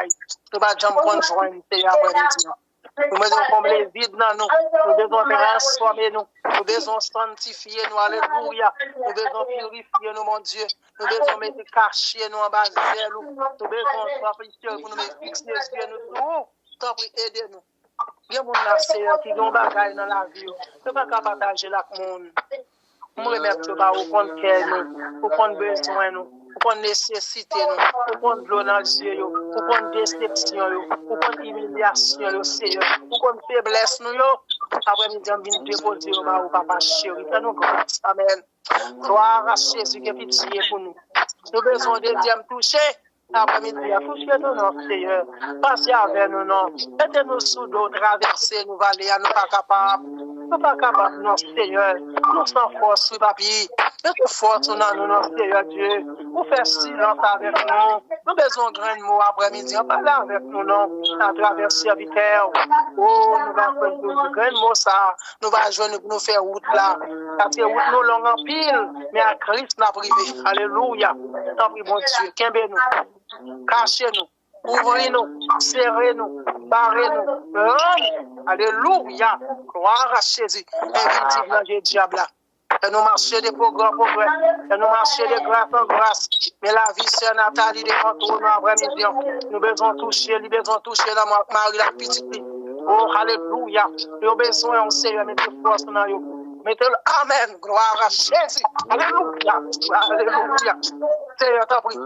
bagaille. Nous pas jamais conjoindre après-midi. Nous devons combler vide dans nous. Nous devons transformer nous. Nous devons sanctifier nous. Alléluia. Nous devons purifier nous, mon Dieu. Nous devons mettre cacher nous en bas de nous. Nous devons s'appliquer pour nous mettre fixer les yeux nous. T'en prie, aidez-nous. Il y a des gens qui ont des bagailles dans la vie. Nous ne pouvons pas partager la monde. Nous remettons au compte cœur nous, au compte besoin nous, au compte nécessité nous, au compte l'eau dans les yeux, au compte déception, au compte humiliation, Seigneur, au compte faiblesse nous. Après, nous avons déposé au papa chéri. Fais-nous grâce. Amen. Gloire à Jésus qui est pitié pour nous. Nous avons besoin de deuxième toucher. Après-midi, touchez-nous, non, Seigneur. Passez avec nous, non. Mettez-nous sous l'eau, traversez nous, vallées, nous pas capables. Nous pas capables, non, Seigneur. Nous sommes force, oui, papi. Mettez force dans nous, non, Seigneur Dieu. Vous faites silence avec nous. Nous besoin de grands mots après-midi. Parlez avec nous, non. À travers serviteur. Oh, nous allons faire de grands mots, ça. Nous allons jouer pour nous faire route là. Parce que route nous longue en pile. Mais à Christ, n'a privé. Alléluia. Tant pis, mon Dieu. Qu'aimez-nous. Cachez-nous, ouvrez-nous, serrez-nous, barrez-nous. Alléluia. Gloire à Jésus. Invisible dans le diable. Et nous marcher de progrès en progrès. Et nous marcher de grâce en grâce. Mais la vie, c'est Nathalie, de retour après-midi. Nous besoin toucher, nous besoin toucher la Marie, la petite. Oh, alléluia. Nous avons besoin, on sait, mettre force dans nous. Mettez-le. Amen. Gloire à Jésus. Alléluia. Alléluia. Seigneur, t'en prie.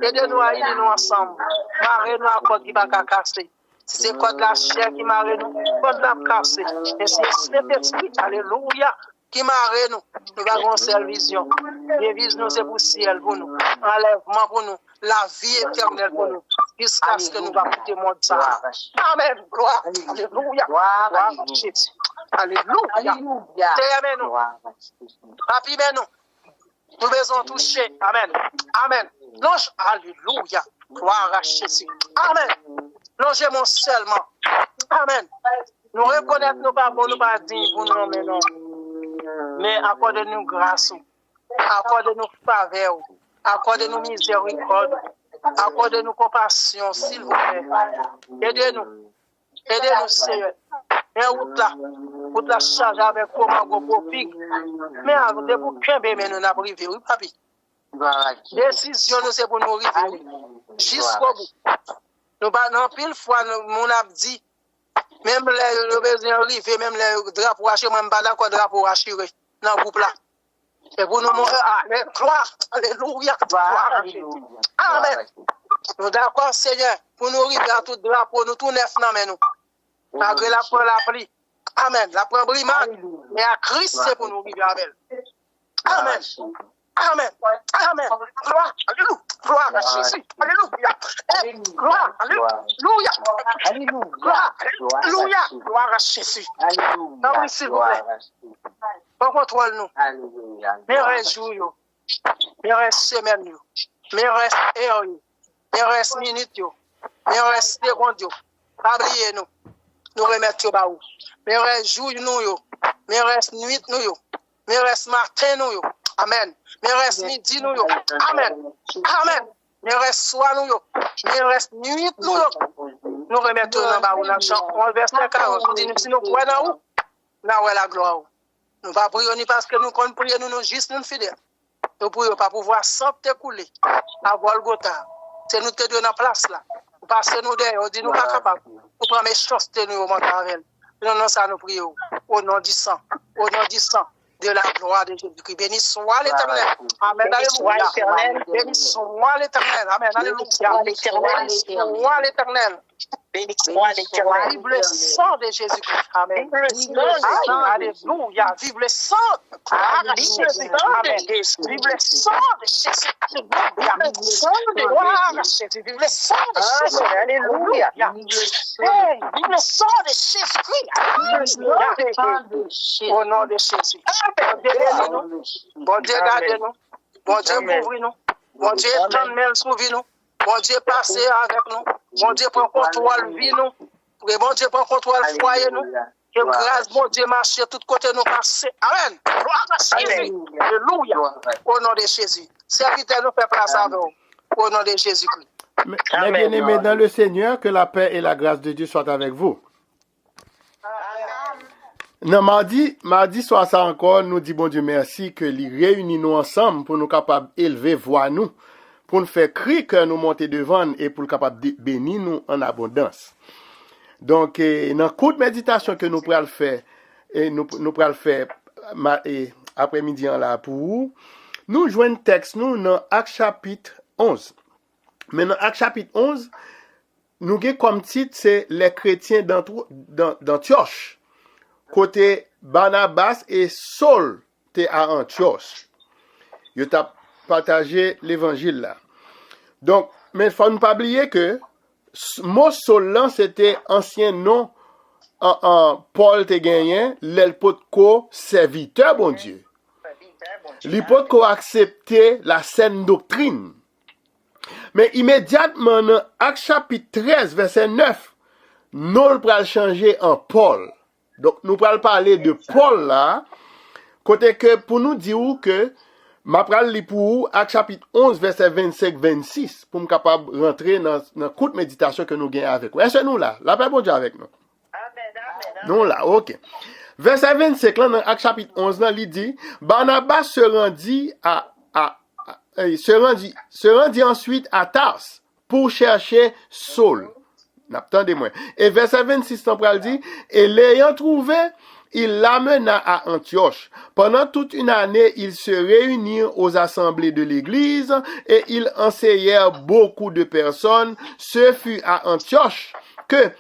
Aidez-nous à aider nous ensemble. Marrez-nous à code qui va casser. Si c'est code de la chair qui marre nous, code de la casser. Et si c'est l'esprit, alléluia, qui marre nous, nous avons une seule vision. Révise nous, c'est pour le ciel pour nous. Enlèvement pour nous. La vie éternelle pour nous. Jusqu'à ce que nous allons quitter le monde. Amen. Gloire. Alléluia. Gloire à Jésus. Alléluia. Amen nous. Rapidement nous. Nous devons toucher. Amen. Amen. Longe, alléluia, gloire à Jésus. Amen. Longez-moi seulement. Amen. Nous reconnaissons nos pas bons, nous pas dignes pour nous, mais non. Mais accordez-nous grâce, accordez-nous faveur, accordez-nous miséricorde, accordez-nous compassion, s'il vous plaît. Aidez-nous. Aidez-nous, Seigneur. Mais route la charge avec comment go pour pig. Mais avec des bouquins, mais nous n'avons pas privé, oui, papi. Décision, nous, c'est pour nous arriver jusqu'au bout. Nous, dans pile fois, nous avons dit, même les besoins arrivés, même les drapeaux hachés, même pas d'accord, drapeaux hachés, dans le groupe là. C'est pour nous montrer, gloire, alléluia, gloire. Amen. Nous d'accord, Seigneur, pour nous arriver à tout drapeau, nous tout neuf, non, mais nous. Malgré la pluie. Amen. La pluie brimade, mais à Christ, c'est pour nous arriver avec elle. Amen. Amen. Amen. Gloire. Alléluia. Gloire à Jésus. Alléluia. Gloire. Alléluia. Gloire. Alléluia. Gloire à Jésus. Non, oui, s'il vous plaît. On contrôle nous. Mais reste jour, mais reste semaine, mais reste heure, mais reste minute, mais reste seconde. Oubliez nous. Nous remettons bas. Mais reste jour nous, mais reste nuit nous, mais reste matin nous. Amen. Mais reste midi nous. Amen. Amen. Mais reste soir nous. Mais reste nuit nous. Nous remettons dans bas on verset 40. Nous disons si nous croyons dans où? Là où est la gloire. Nous pas prier ni parce que nous comptons prier nous juste nous fidèles. Nous prions pas pouvoir sans t'écouler à Golgotha. C'est nous te donner la place là. Nous passer nous derrière, on dit nous pas capables. Nous prendre méchanceté nous au montagne. Non, ça nous prions. Au nom du sang. Au nom du sang. De la gloire de Jésus-Christ. Béni soit l'Éternel. Amen. Alléluia. Béni soit l'Éternel. Amen. Alléluia. Béni soit l'Éternel. Béni soit l'Éternel. Vive le sang de Jésus-Christ. Amen. Alléluia. Vive le sang. Amen. Vive le sang de Jésus. Alléluia. Gloire à Jésus. Vive le sang de Jésus. Alléluia. Vive le sang de Jésus-Christ. Alléluia. Au nom de Jésus. Bon Dieu, gardez-nous. Bon Dieu, couvrez-nous. Bon Dieu, éternel, sauvez-nous. Bon Dieu, passez avec nous. Bon Dieu, prend contrôle vie nous. Bon Dieu, prend contrôle foyer nous. Que grâce, bon Dieu, marche de tous côtés nous passer. Amen. Gloire à Jésus. Alléluia. Au nom de Jésus. Serviteur, nous fait place avec vous. Au nom de Jésus-Christ. Mes bien-aimés dans le Seigneur, que la paix et la grâce de Dieu soient avec vous. Non, mardi soir ça encore, nous dit bon Dieu merci que les réunis nous ensemble pour nous capables d'élever voix nous, pour nous faire crier que nous monter devant et pour nous capables de bénir nous en abondance. Donc, dans le cours de méditation que nous pourrons faire, nous pourrons faire après-midi là pour vous, nous jouons un texte nous dans Actes chapitre 11. Mais dans Actes chapitre 11, nous avons comme titre c'est les chrétiens d'Antioche. Côté Barnabas et Saul étaient à Antioche. Ils ont partagé l'évangile là. Donc, mais il faut ne pas oublier que mot Saul là, c'était ancien nom Paul te gagné, l'elpotko serviteur bon Dieu. L'hypotko accepté la saine doctrine. Mais immédiatement dans Actes chapitre 13 verset 9, nous pral changer en Paul. Donc, nous allons parler de Paul là, côté que pour nous dire que, ma pral li pour Actes chapitre 11, verset 25-26, pour nous capable rentrer dans la courte méditation que nous gagnons avec nous. Est-ce que nous là? La paix bon Dieu avec nous. Amen. Nous là, ok. Verset 25, là, dans Actes chapitre 11, là, il dit, Barnabas se rendit ensuite à Tars pour chercher Saul. Attendez-moi. Et verset 26, on pral dit, et l'ayant trouvé, il l'amena à Antioche. Pendant toute une année, ils se réunirent aux assemblées de l'église et ils enseignèrent beaucoup de personnes. Ce fut à Antioche que,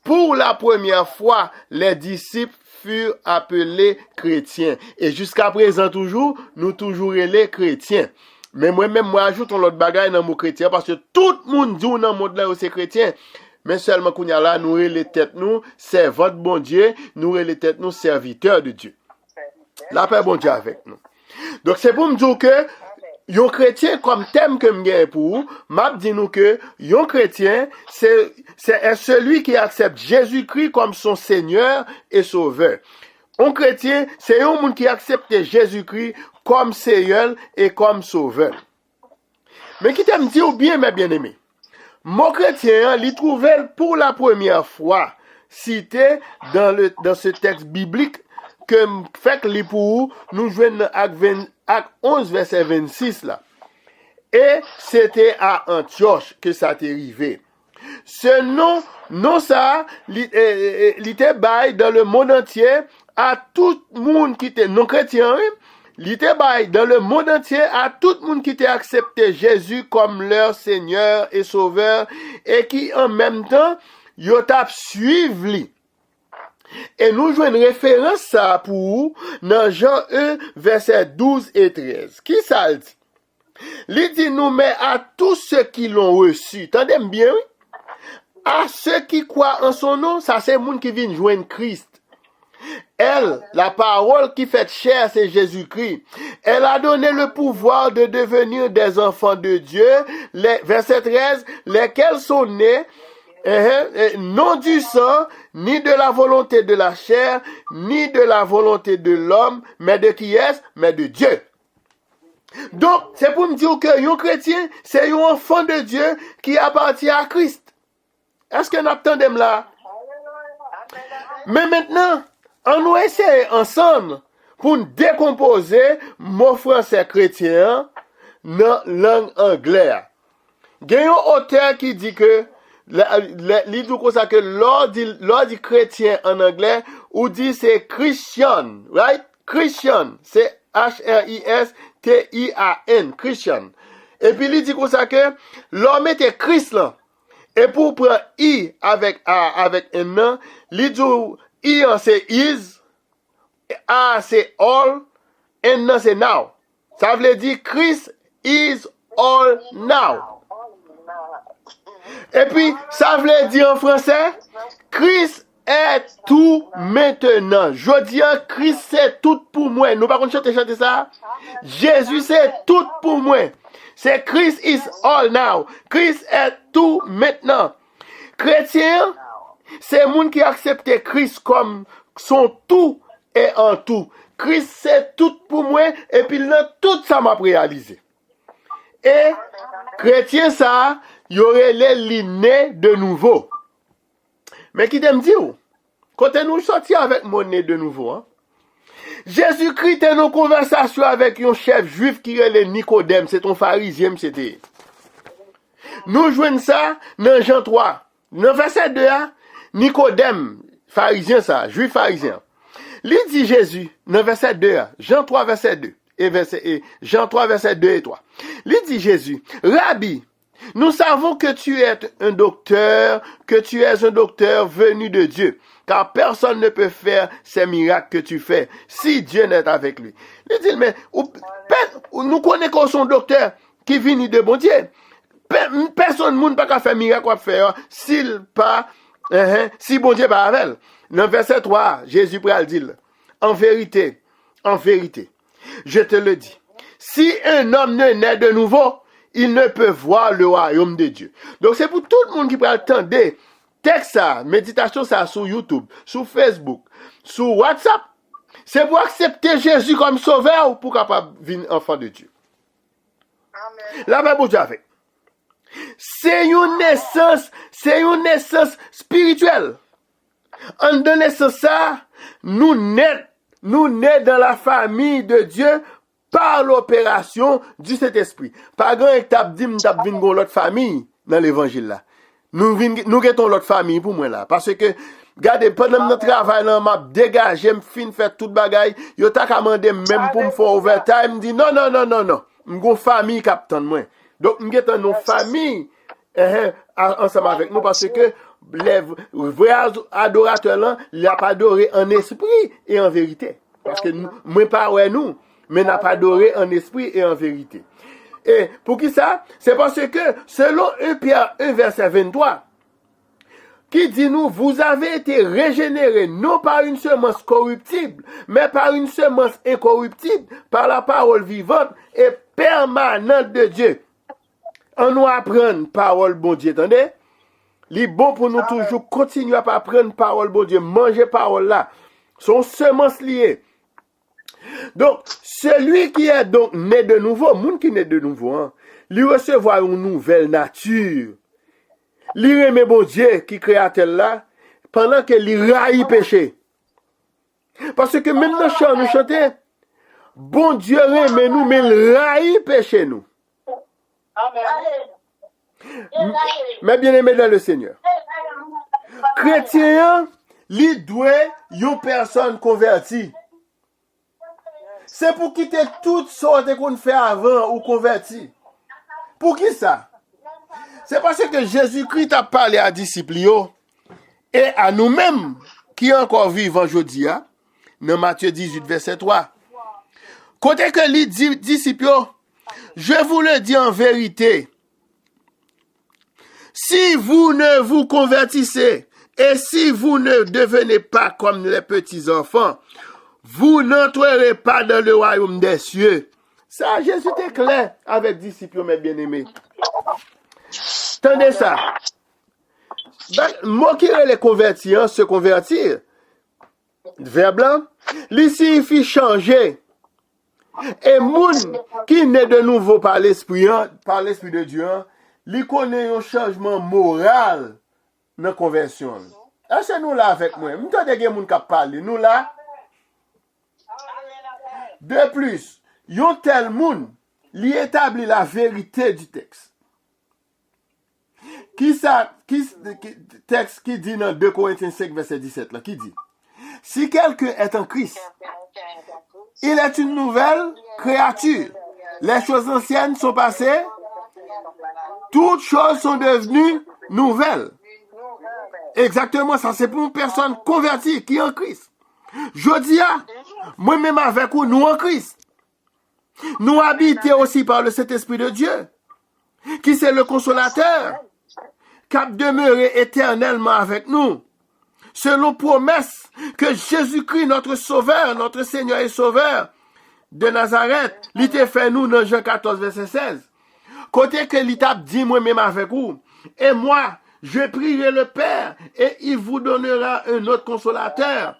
pour la première fois, les disciples furent appelés chrétiens. Et jusqu'à présent toujours, nous toujours les chrétiens. Mais moi-même, moi, ajoute l'autre bagaille dans mon chrétien parce que tout le monde dit dans le monde là où c'est chrétien. Mais seulement qu'on y a là, nous les têtes nous, c'est votre bon Dieu, nous les têtes nous, serviteurs de Dieu. La paix bon Dieu avec nous. Donc c'est pour me dire que, yon chrétien comme thème que m'gagne pour, m'a dit nous que, yon chrétien, c'est celui qui accepte Jésus-Christ comme son Seigneur et Sauveur. Un chrétien, c'est un monde qui accepte Jésus-Christ comme Seigneur et comme Sauveur. Mais qui t'aime dire bien, mes bien-aimés? Mon chrétien, il trouvait pour la première fois cité dans ce texte biblique que fait que pour nous jouons Acte 11 verset 26 là. Et c'était à Antioche que ça t'est arrivé. Ce nom ça, il était bail dans le monde entier à tout le monde qui était non chrétien. Il était bail dans le monde entier à tout le monde qui était accepté Jésus comme leur Seigneur et Sauveur et qui en même temps yo t'a suivre lui. Et nous jouons une référence ça pour dans Jean 1 verset 12 et 13. Qui ça le dit? Il dit nous mais à tous ceux qui l'ont reçu. Tendez bien oui? À ceux qui croient en son nom, ça c'est monde qui vient joindre Christ. Elle, la parole qui fait chair, c'est Jésus-Christ. Elle a donné le pouvoir de devenir des enfants de Dieu. Verset 13, lesquels sont nés, non du sang, ni de la volonté de la chair, ni de la volonté de l'homme, mais de qui est-ce? Mais de Dieu. Donc, c'est pour me dire que un chrétien, c'est un enfant de Dieu qui appartient à Christ. Est-ce que nous attendons là? Mais maintenant, on nous essaie ensemble pour décomposer mon français chrétien dans langue anglaise. Il y a un auteur qui dit que, il dit comme ça que l'on dit chrétien en anglais, ou dit c'est Christian, right? Christian, c'est H-R-I-S-T-I-A-N, Christian. Et puis il dit comme ça que l'homme était Christ là. Et pour prendre I avec un nom, il dit I c'est is, A c'est all, N c'est now. Ça veut dire Christ is all now. Et puis, ça veut dire en français, Christ est tout maintenant. Je dis, Christ c'est tout pour moi. Nous pas chanter ça. Jésus c'est tout pour moi. C'est Christ is all now. Christ est tout maintenant. Chrétien, c'est le monde qui accepte Christ comme son tout et en tout. Christ c'est tout pour moi et puis là, tout ça m'a réalisé. Et chrétien ça, y aurait les nés de nouveau. Mais qui t'aime dire, quand nous sortis avec mon nez de nouveau, hein, Jésus-Christ est en conversation avec un chef juif qui est le Nicodème, c'est ton pharisien, c'était. Nous jouons ça dans Jean 3. Dans verset 2, Nicodème, pharisien ça, juif pharisien. Il dit Jésus, dans verset 2, Jean 3, verset 2, et Jean 3, verset 2 et 3. Il dit Jésus, Rabbi, nous savons que tu es un docteur venu de Dieu, car personne ne peut faire ces miracles que tu fais si Dieu n'est avec lui. Il dit, mais nous connaissons son docteur qui vient de bon Dieu. Personne ne peut faire miracle à faire si bon Dieu pas avec. Dans verset 3, Jésus pral dit, en vérité, je te le dis, si un homme ne naît de nouveau, il ne peut voir le royaume de Dieu. Donc c'est pour tout le monde qui peut attendre texte ça, méditation ça sur YouTube, sur Facebook, sur WhatsApp. C'est pour accepter Jésus comme sauveur ou pour capable devenir enfant de Dieu. Amen. La Bible Dieu fait. C'est une naissance spirituelle. En de naissance ça, nous naît dans la famille de Dieu par l'opération du Saint-Esprit. Pas grand étape dit m'tap vinn gon l'autre famille dans l'évangile là. Nous gettons l'autre famille pour moi là parce que regardez pendant notre travail là m'a dégagé fin faire toute bagaille, yo t'a commandé même pour me faire overtime, dit non, m'gon famille captain moi. Donc m'gettons nos familles ensemble avec nous parce que les vrais adorateurs là, il a pas adoré en esprit et en vérité. Parce que moi pas ouais nous mais n'a pas adoré en esprit et en vérité. Et pour qui ça? C'est parce que, selon 1 Pierre 1, verset 23, qui dit nous, vous avez été régénérés, non par une semence corruptible, mais par une semence incorruptible, par la parole vivante et permanente de Dieu. On nous apprend parole bon Dieu, attendez? Il est bon pour nous toujours continuer à apprendre parole bon Dieu, manger parole là. Son semence liée. Donc, celui qui est donc né de nouveau, monde qui naît de nouveau, hein, lui recevoir une nouvelle nature. Lui remet bon Dieu qui créateur là, pendant que lui raille péché. Parce que même dans le chant, nous chantons, bon Dieu remet nous, mais il raille péché nous. Amen. Mais bien aimé dans le Seigneur. Chrétien, lui doit une personne convertie. C'est pour quitter toutes sortes qu'on fait avant ou converti. Pour qui ça? C'est parce que Jésus-Christ a parlé à disciples et à nous-mêmes qui encore vivons aujourd'hui, dans Matthieu 18, verset 3. Côté que les disciples, je vous le dis en vérité, si vous ne vous convertissez et si vous ne devenez pas comme les petits enfants, vous n'entrerez pas dans le royaume des cieux. Ça, Jésus était clair avec disciples, mes bien-aimés. Tendez ça. Moi qui les convertir, se convertir, verbe blanc, il signifie changer. Et moun qui naît de nouveau par l'esprit de Dieu, il connaît un changement moral dans la conversion. Est-ce que nous là avec moi? Nous avons des gens qui parlent. Nous là. De plus, yon tel moun li établit la vérité du texte. Texte qui dit dans 2 Corinthiens 5, verset 17, là, qui dit, si quelqu'un est en Christ, il est une nouvelle créature. Les choses anciennes sont passées, toutes choses sont devenues nouvelles. Exactement ça, c'est pour une personne convertie qui est en Christ. Je dis, moi-même avec vous, nous en Christ. Nous habitons aussi par le Saint-Esprit de Dieu, qui c'est le consolateur, qui a demeuré éternellement avec nous, selon promesse que Jésus-Christ, notre Sauveur, notre Seigneur et Sauveur de Nazareth, il t'a fait nous dans Jean 14, verset 16. Côté que il t'a dit moi-même avec vous, et moi, je prierai le Père, et il vous donnera un autre consolateur,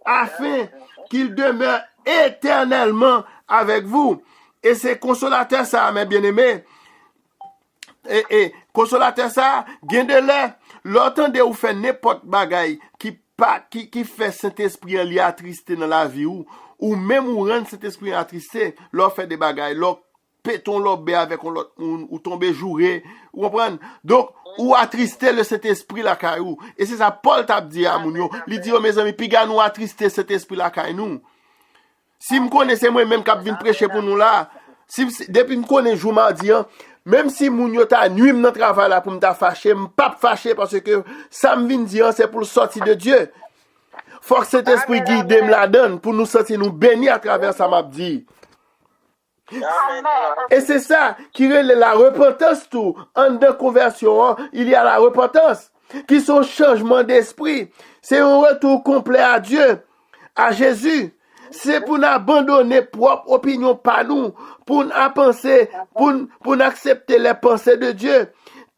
afin qu'il demeure éternellement avec vous. Et ces consolateurs, ça, mes bien-aimés, consolateur ça, gen de lè, l'entende ou fait n'importe bagay qui fait Saint-Esprit en li attristé dans la vie ou même ou rend Saint-Esprit attristé, l'or fait des bagay, l'or péton l'obé avec ou tomber jouer, ou comprendre. Donc, ou attristé le Saint-Esprit la caillou. Et c'est ça Paul t'a dit à moun yo, li dit mes amis, piga nous attristé cet esprit la caillou nous. Si me connaissez moi même k'ap vinn prêcher pour nous là, depuis me connais jour mardi, même si moun yo ta nuit dans travail là pour me ta fâché, me pas fâché parce que ça me vinn dire c'est pour le sortir de Dieu. Faut que cet esprit guide me la donne pour nous sortir nous bénir à travers ça m'a dit. Et c'est ça qui relève la repentance tout. En de conversion, il y a la repentance qui sont changement d'esprit. C'est un retour complet à Dieu, à Jésus. C'est pour nous abandonner propre opinion par nous, pour nous penser, pour accepter les pensées de Dieu,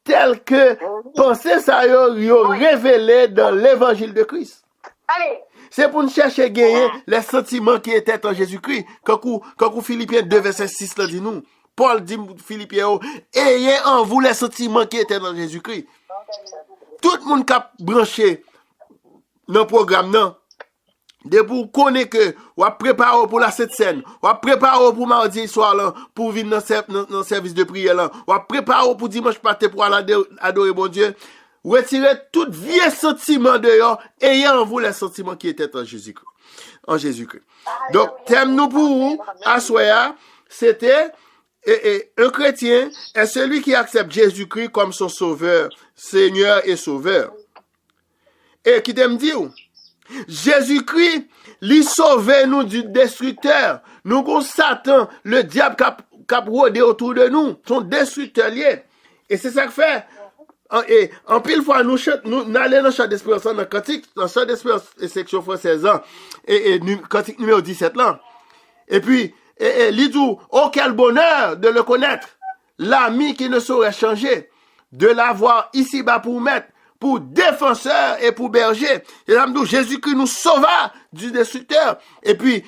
telles que pensées ça yo révélé dans l'évangile de Christ. Allez. C'est pour nous chercher à gagner les sentiments qui étaient en Jésus-Christ. Quand Philippiens 2, verset 6, là, dit nous. Paul dit Philippiens, ayez en vous les sentiments qui étaient en Jésus-Christ. Tout le monde qui a branché dans le programme, non. De pour connaître que, ou a préparé pour la cette scène, ou a préparé pour mardi soir, là, pour venir dans le service de prière, là, ou a préparé pour dimanche matin pour aller adorer mon Dieu. Retirez tout vieux sentiment dehors, ayant en vous les sentiments qui étaient en Jésus-Christ. En Jésus-Christ. Donc, thème nous pour vous, à soya, c'était, un chrétien est celui qui accepte Jésus-Christ comme son sauveur, Seigneur et sauveur. Et qui t'aime dire, Jésus-Christ, lui sauve nous du destructeur. Nous avons Satan, le diable qui a rôdé autour de nous, son destructeur lié. Et c'est ça que fait. Et en pile fois, nous allons dans le chant d'espérance, dans le cantique, dans le chant d'espérance, section française, et cantique numéro 17 là. Et puis, l'idou, oh quel bonheur de le connaître, l'ami qui ne saurait changer, de l'avoir ici-bas pour maître, pour défenseur et pour berger. Et là, Jésus-Christ nous sauva du destructeur. Et puis,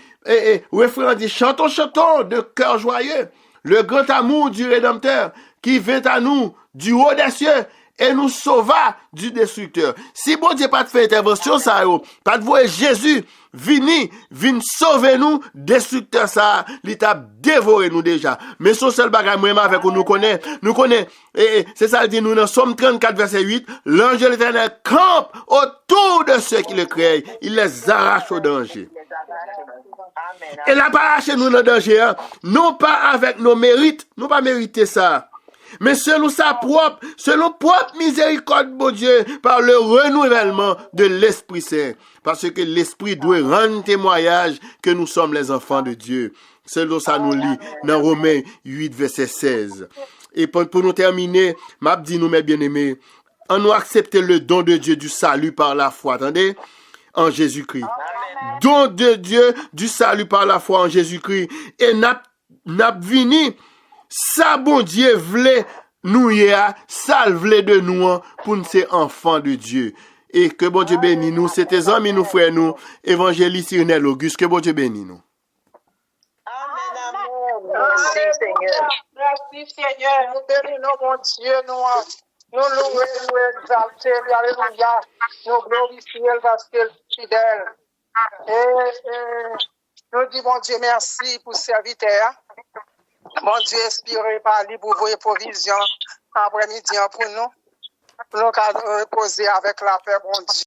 refrain dit, chantons, chantons de cœur joyeux, le grand amour du Rédempteur, qui vint à nous du haut des cieux, et nous sauva du destructeur. Si bon Dieu pas de faire intervention, ça, pas de voir Jésus vini sauver nous, destructeur ça, il t'a dévoré nous déjà. Mais son seul bagage, moi, avec nous connaît, et c'est ça, il dit, nous, dans Somme 34, verset 8, l'ange de l'Éternel campe autour de ceux qui le créent, il les arrache au danger. Et là, pas arracher nous dans le danger, hein, non pas avec nos mérites, nous pas mériter ça. Mais selon propre miséricorde, mon Dieu, par le renouvellement de l'Esprit Saint. Parce que l'Esprit doit rendre témoignage que nous sommes les enfants de Dieu. Selon ça nous lit dans Romains 8, verset 16. Et pour nous terminer, m'a dit nous, mes bien-aimés, on nous accepter le don de Dieu du salut par la foi. Attendez? En Jésus-Christ. Don de Dieu du salut par la foi en Jésus-Christ. Et n'a vini ça bon Dieu voulait nous ça voulait de nous pour nous ser enfants de Dieu. Et que bon Dieu bénisse nous, c'est tes amis nous frères nous, évangéliste Irnel Auguste, que bon Dieu bénisse nous. Amen. Merci Seigneur. Merci Seigneur. Nous bénissons mon Dieu, nous louons, nous exaltons, alléluia. Nous glorifions parce qu'il est fidèle. Et nous disons mon Dieu merci pour serviteur. Mon Dieu, inspiré par lui pour vos provisions après-midi pour nous reposer avec la paix, bon Dieu.